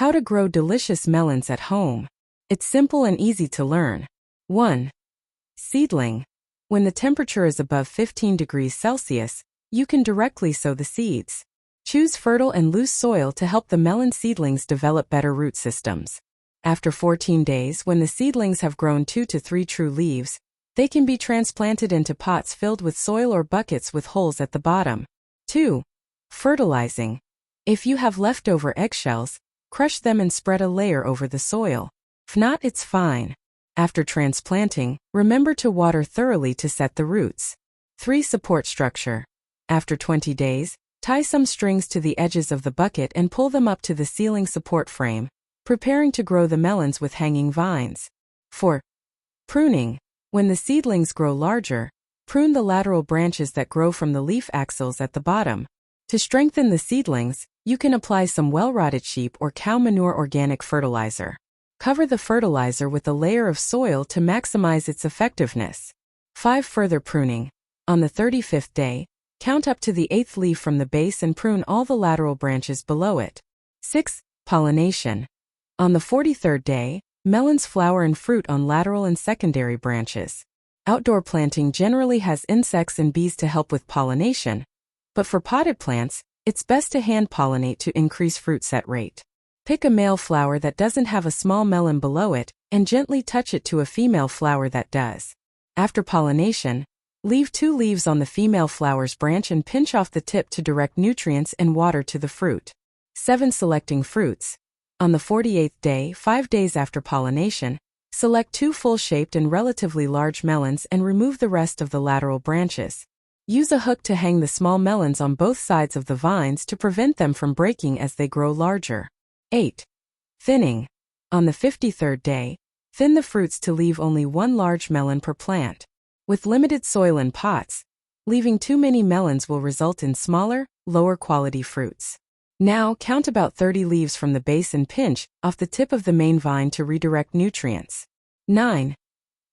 How to grow delicious melons at home. It's simple and easy to learn. 1. Seedling. When the temperature is above 15 degrees Celsius, you can directly sow the seeds. Choose fertile and loose soil to help the melon seedlings develop better root systems. After 14 days, when the seedlings have grown 2 to 3 true leaves, they can be transplanted into pots filled with soil or buckets with holes at the bottom. 2. Fertilizing. If you have leftover eggshells, crush them and spread a layer over the soil. If not, it's fine. After transplanting, remember to water thoroughly to set the roots. 3. Support structure. After 20 days, tie some strings to the edges of the bucket and pull them up to the ceiling support frame, preparing to grow the melons with hanging vines. 4. Pruning. When the seedlings grow larger, prune the lateral branches that grow from the leaf axils at the bottom. To strengthen the seedlings, you can apply some well-rotted sheep or cow manure organic fertilizer. Cover the fertilizer with a layer of soil to maximize its effectiveness. 5. Further pruning. On the 35th day, count up to the 8th leaf from the base and prune all the lateral branches below it. 6. Pollination. On the 43rd day, melons flower and fruit on lateral and secondary branches. Outdoor planting generally has insects and bees to help with pollination, but for potted plants, it's best to hand pollinate to increase fruit set rate. Pick a male flower that doesn't have a small melon below it and gently touch it to a female flower that does. After pollination, leave 2 leaves on the female flower's branch and pinch off the tip to direct nutrients and water to the fruit. 7. Selecting fruits. On the 48th day, 5 days after pollination, select 2 full-shaped and relatively large melons and remove the rest of the lateral branches. Use a hook to hang the small melons on both sides of the vines to prevent them from breaking as they grow larger. 8. Thinning. On the 53rd day, thin the fruits to leave only 1 large melon per plant. With limited soil and pots, leaving too many melons will result in smaller, lower-quality fruits. Now, count about 30 leaves from the base and pinch off the tip of the main vine to redirect nutrients. 9.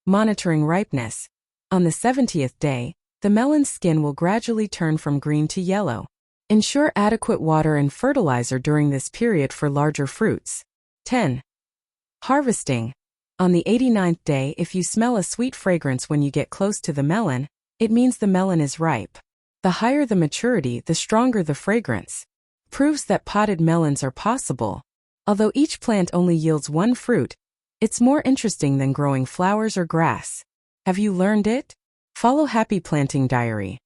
Monitoring ripeness. On the 70th day, the melon's skin will gradually turn from green to yellow. Ensure adequate water and fertilizer during this period for larger fruits. 10. Harvesting. On the 89th day, if you smell a sweet fragrance when you get close to the melon, it means the melon is ripe. The higher the maturity, the stronger the fragrance. Proves that potted melons are possible. Although each plant only yields 1 fruit, it's more interesting than growing flowers or grass. Have you learned it? Follow Happy Planting Diary.